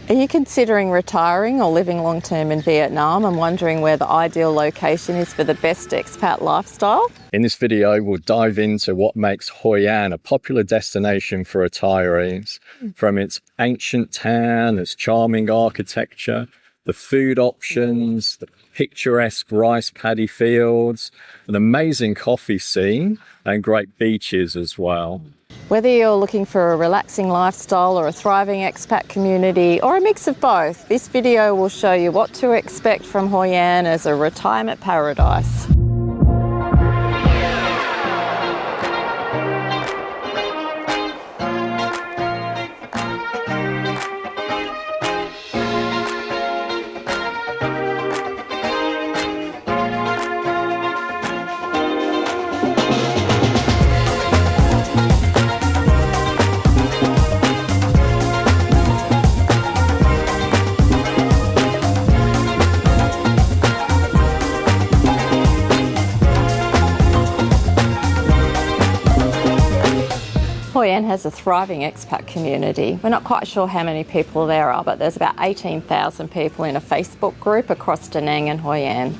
Are you considering retiring or living long-term in Vietnam and wondering where the ideal location is for the best expat lifestyle? In this video, we'll dive into what makes Hoi An a popular destination for retirees, from its ancient town, its charming architecture, the food options, the picturesque rice paddy fields, an amazing coffee scene, and great beaches as well. Whether you're looking for a relaxing lifestyle or a thriving expat community, or a mix of both, this video will show you what to expect from Hoi An as a retirement paradise. Hoi An has a thriving expat community. We're not quite sure how many people there are, but there's about 18,000 people in a Facebook group across Da Nang and Hoi An.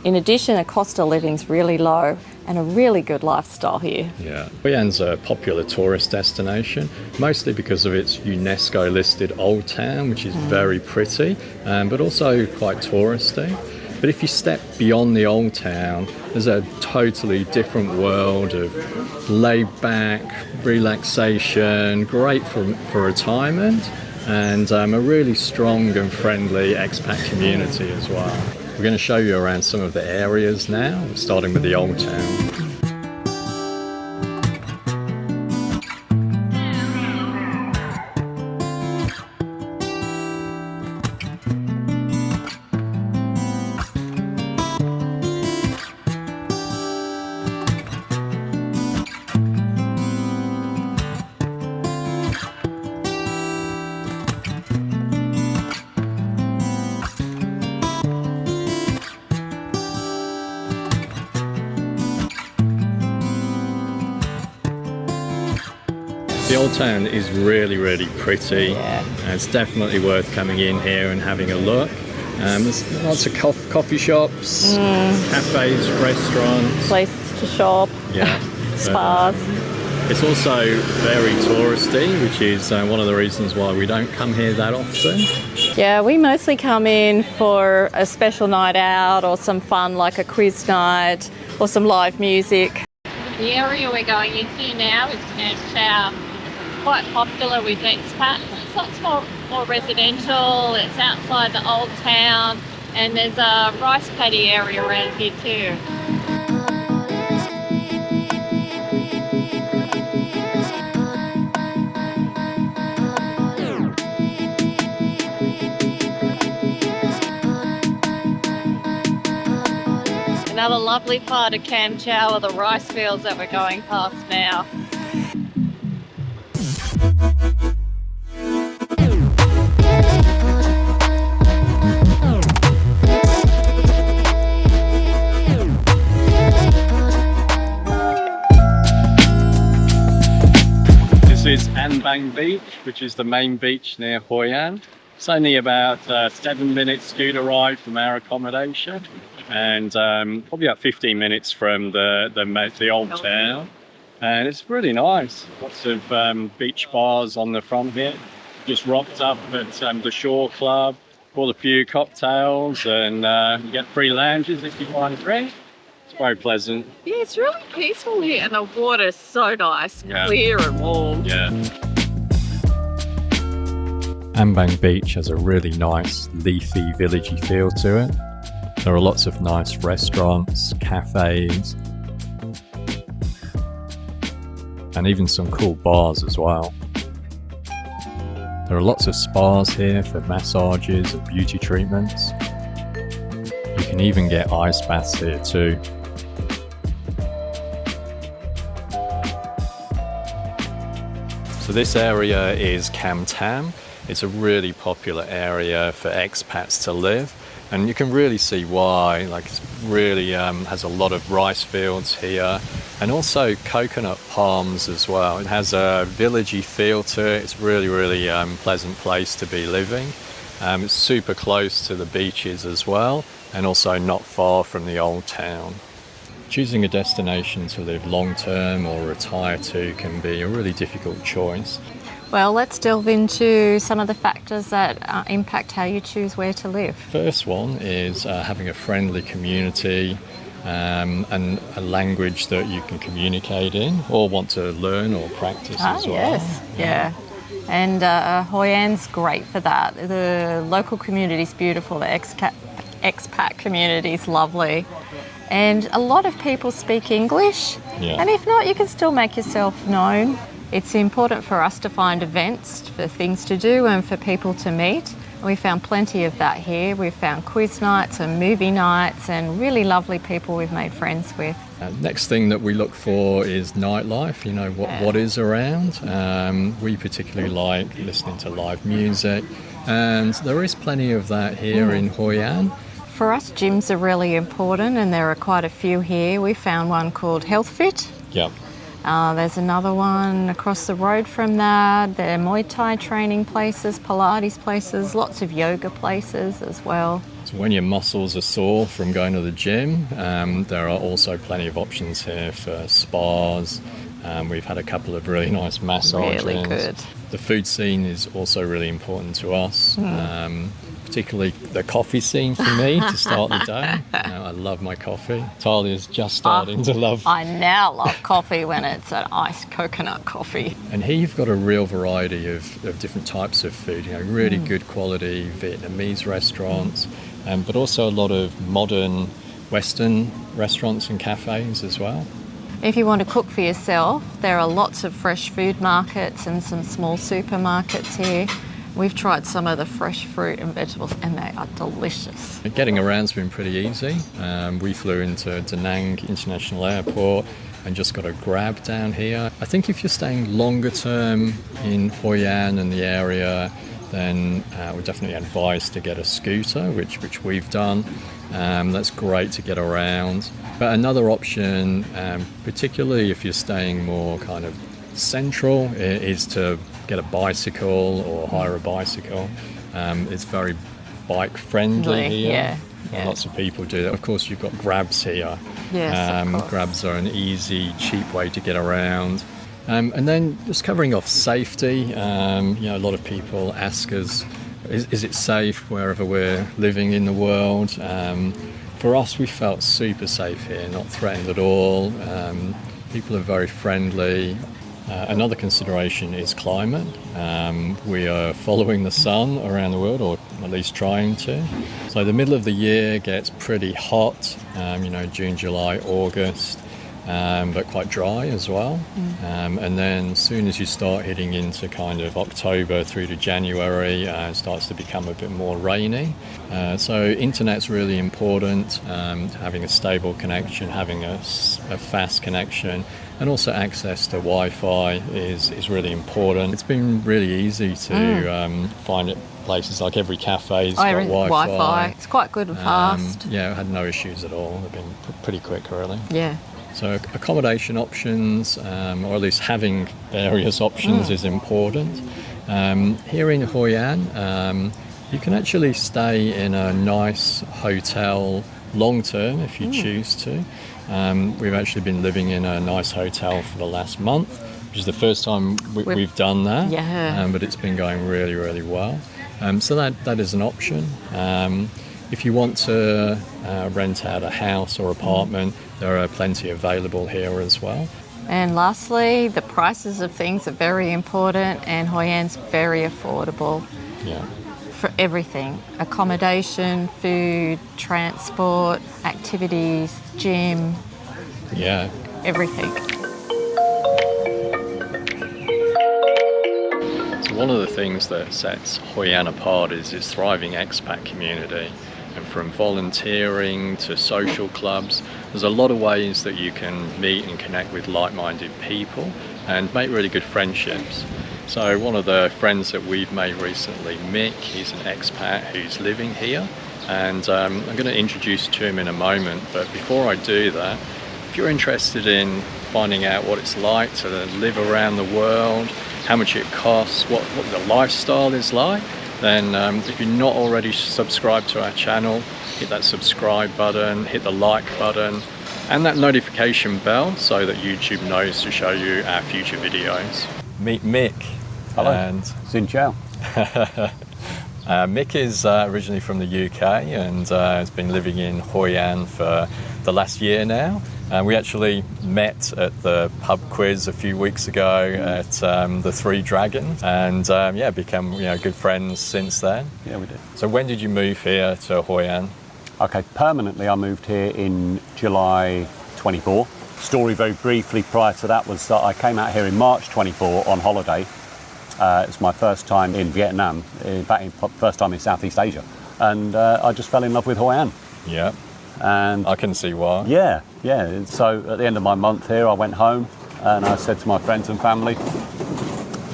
In addition, the cost of living's really low and a really good lifestyle here. Yeah, Hoi An's a popular tourist destination, mostly because of its UNESCO-listed Old Town, which is very pretty, but also quite touristy. But if you step beyond the Old Town, there's a totally different world of laid-back relaxation, great for retirement, and a really strong and friendly expat community as well. We're going to show you around some of the areas now, starting with the Old Town. The Old Town is really, really pretty. Yeah. It's definitely worth coming in here and having a look. There's lots of coffee shops, cafes, restaurants. Places to shop, Yeah. spas. It's also very touristy, which is one of the reasons why we don't come here that often. Yeah, we mostly come in for a special night out or some fun like a quiz night or some live music. The area we're going into now is Cam Thanh. Quite popular with expats. It's lots more residential. It's outside the Old Town, and there's a rice paddy area around here too. Another lovely part of Cam Thanh are the rice fields that we're going past now. This is An Bang Beach, which is the main beach near Hoi An. It's only about 7-minute scooter ride from our accommodation, and probably about 15 minutes from the Old Town. And it's really nice. Lots of beach bars on the front here. Just rocked up at the Shore Club, bought a few cocktails, and you get free lounges if you want to drink. It's very pleasant. Yeah, it's really peaceful here, and the water's so nice, clear and warm. Yeah. An Bang Beach has a really nice, leafy, villagey feel to it. There are lots of nice restaurants, cafes, and even some cool bars as well. There are lots of spas here for massages and beauty treatments. You can even get ice baths here too. So this area is Cam Thanh. It's a really popular area for expats to live. And you can really see why. Like, it's really has a lot of rice fields here, and also coconut palms as well. It has a villagey feel to it. It's really, really pleasant place to be living. It's super close to the beaches as well, and also not far from the old town. Choosing a destination to live long term or retire to can be a really difficult choice. Well, let's delve into some of the factors that impact how you choose where to live. First one is having a friendly community and a language that you can communicate in or want to learn or practice as well. Yes, yeah. And Hoi An's great for that. The local community is beautiful. The expat community is lovely. And a lot of people speak English. Yeah. And if not, you can still make yourself known. It's important for us to find events for things to do and for people to meet. We found plenty of that here. We've found quiz nights and movie nights and really lovely people we've made friends with. Next thing that we look for is nightlife, what is around. We particularly like listening to live music, and there is plenty of that here in Hoi An. For us, gyms are really important, and there are quite a few here. We found one called Health Fit. Yep. There's another one across the road from that. There are Muay Thai training places, Pilates places, lots of yoga places as well. So when your muscles are sore from going to the gym, there are also plenty of options here for spas. We've had a couple of really nice massages. Really good. The food scene is also really important to us. Particularly the coffee scene for me to start the day. I love my coffee. Talia's just starting to love. I now love coffee when it's an iced coconut coffee. And here you've got a real variety of different types of food. Really good quality Vietnamese restaurants, but also a lot of modern Western restaurants and cafes as well. If you want to cook for yourself, there are lots of fresh food markets and some small supermarkets here. We've tried some of the fresh fruit and vegetables and they are delicious. Getting around's been pretty easy. We flew into Da Nang International Airport and just got a grab down here. I think if you're staying longer term in Hoi An and the area, then we definitely advise to get a scooter, which we've done. That's great to get around. But another option, particularly if you're staying more kind of central, is to get a bicycle or hire a bicycle. It's very bike friendly here. Yeah. Lots of people do that. Of course, you've got grabs here. Yes, of course. Grabs are an easy, cheap way to get around. And then just covering off safety. A lot of people ask us, is it safe wherever we're living in the world? For us, we felt super safe here, not threatened at all. People are very friendly. Another consideration is climate. We are following the sun around the world, or at least trying to. So the middle of the year gets pretty hot, June, July, August, but quite dry as well. And then as soon as you start hitting into kind of October through to January, it starts to become a bit more rainy. So internet's really important, having a stable connection, having a fast connection. And also access to Wi-Fi is really important. It's been really easy to find it. Places like every cafe's got Wi-Fi. It's quite good and fast. I had no issues at all. They've been pretty quick, really. Yeah. So accommodation options, or at least having various options, is important. Here in Hoi An, you can actually stay in a nice hotel long term if you choose to. We've actually been living in a nice hotel for the last month, which is the first time we've done that. Yeah. But it's been going really, really well. So that is an option. If you want to rent out a house or apartment, there are plenty available here as well. And lastly, the prices of things are very important, and Hoi An's very affordable. Yeah. For everything: accommodation, food, transport, activities, gym. Yeah. Everything. So one of the things that sets Hoi An apart is its thriving expat community. And from volunteering to social clubs, there's a lot of ways that you can meet and connect with like-minded people and make really good friendships. So one of the friends that we've made recently, Mick, he's an expat who's living here, and I'm going to introduce you to him in a moment. But before I do that, if you're interested in finding out what it's like to live around the world, how much it costs, what the lifestyle is like, then if you're not already subscribed to our channel, hit that subscribe button, hit the like button, and that notification bell so that YouTube knows to show you our future videos. Meet Mick. Hello. And Xin chào. Mick is originally from the UK and has been living in Hoi An for the last year now. We actually met at the pub quiz a few weeks ago at the Three Dragons, and become good friends since then. Yeah, we did. So when did you move here to Hoi An? Okay, permanently I moved here in July 24. Story very briefly prior to that was that I came out here in March 24 on holiday. It's my first time in Vietnam, in fact, first time in Southeast Asia, and I just fell in love with Hoi An. Yeah. And I can see why. Yeah. So at the end of my month here, I went home and I said to my friends and family,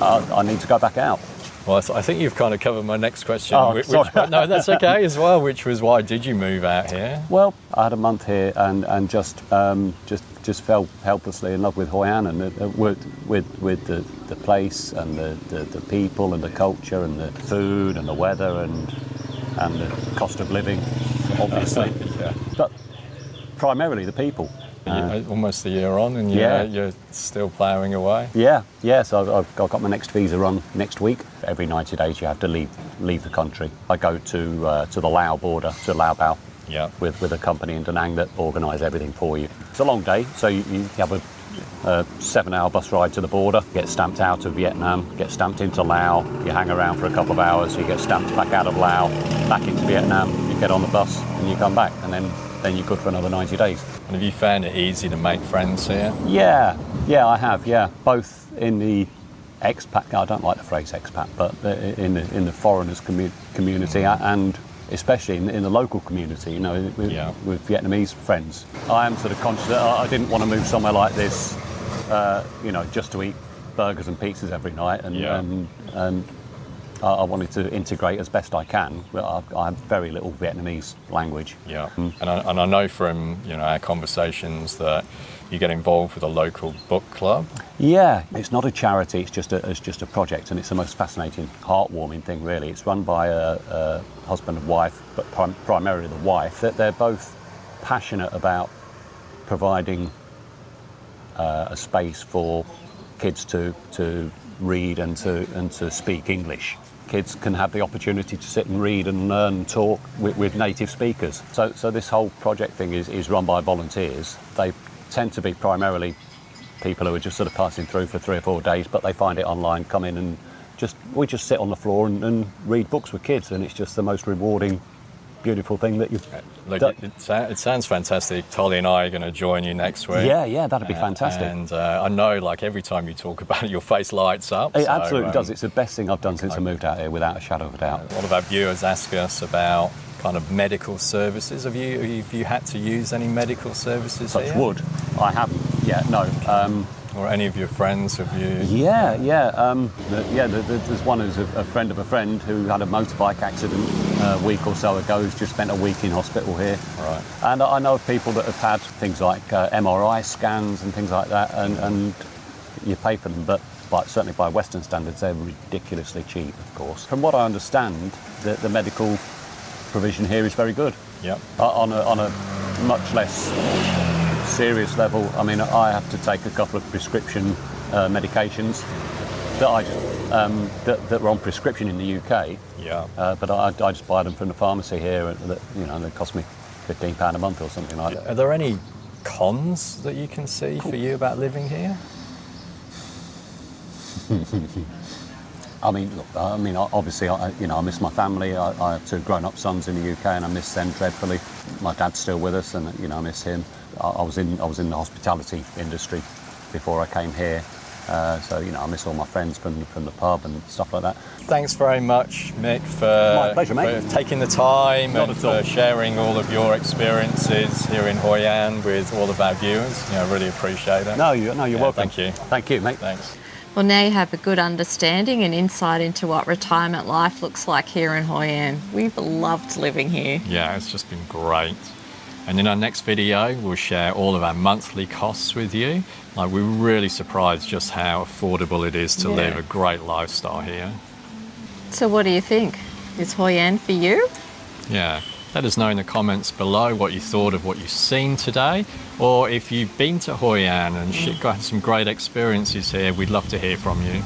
I need to go back out. Well, I think you've kind of covered my next question. Oh, sorry. No, that's okay as well. Which was, why did you move out here? Well, I had a month here and just fell helplessly in love with Hoi An and with the place and the people and the culture and the food and the weather and the cost of living, obviously. Yeah. But primarily the people. Almost a year on, and you're still ploughing away. Yeah. So I've got my next visa on next week. Every 90 days you have to leave the country. I go to the Lao border, to Lao Bao, with a company in Da Nang that organise everything for you. It's a long day, so you have a 7-hour bus ride to the border, get stamped out of Vietnam, get stamped into Laos, you hang around for a couple of hours, you get stamped back out of Laos, back into Vietnam, you get on the bus and you come back, and then you're good for another 90 days. And have you found it easy to make friends here? Yeah, I have, both in the expat, I don't like the phrase expat, but in the foreigners community and especially in the local community, with Vietnamese friends. I am sort of conscious that I didn't want to move somewhere like this, just to eat burgers and pizzas every night, and I wanted to integrate as best I can. I have very little Vietnamese language. Yeah, and I know from our conversations that you get involved with a local book club. Yeah, it's not a charity. It's just a project, and it's the most fascinating, heartwarming thing. Really, it's run by a husband and wife, but primarily the wife. That they're both passionate about providing a space for kids to read and to speak English. Kids can have the opportunity to sit and read and learn and talk with native speakers. So this whole project thing is run by volunteers. They tend to be primarily people who are just sort of passing through for 3 or 4 days, but they find it online, come in and we just sit on the floor and read books with kids, and it's just the most rewarding, beautiful thing that you've done. It sounds fantastic. Tolly and I are going to join you next week. Yeah, that'd be fantastic. And I know, like, every time you talk about it, your face lights up. It absolutely does. It's the best thing I've done since I moved out here, without a shadow of a doubt. A lot of our viewers ask us about kind of medical services. Have you had to use any medical services Touch here? wood. I haven't yet, no. Or any of your friends, have you? Yeah. There's one who's a friend of a friend who had a motorbike accident a week or so ago, who's just spent a week in hospital here. Right. And I know of people that have had things like MRI scans and things like that, and you pay for them, but certainly by Western standards, they're ridiculously cheap, of course. From what I understand, the medical provision here is very good. Yep. On a much less serious level, I mean, I have to take a couple of prescription medications that were on prescription in the UK. Yeah. But I just buy them from the pharmacy here, and they cost me £15 a month or something like that. Are there any cons that you can see for you about living here? Obviously, I miss my family. I have 2 grown-up sons in the UK, and I miss them dreadfully. My dad's still with us, and I miss him. I was in the hospitality industry before I came here, so I miss all my friends from the pub and stuff like that. Thanks very much, Mick, My pleasure, mate. for taking the time Not and at all. for sharing all of your experiences here in Hoi An with all of our viewers. I really appreciate it. No, you're welcome. Thank you. Thank you, mate. Thanks. Well, now you have a good understanding and insight into what retirement life looks like here in Hoi An. We've loved living here. Yeah, it's just been great. And in our next video, we'll share all of our monthly costs with you. Like, we're really surprised just how affordable it is to live a great lifestyle here. So what do you think? Is Hoi An for you? Yeah, let us know in the comments below what you thought of what you've seen today, or if you've been to Hoi An and got some great experiences here, we'd love to hear from you.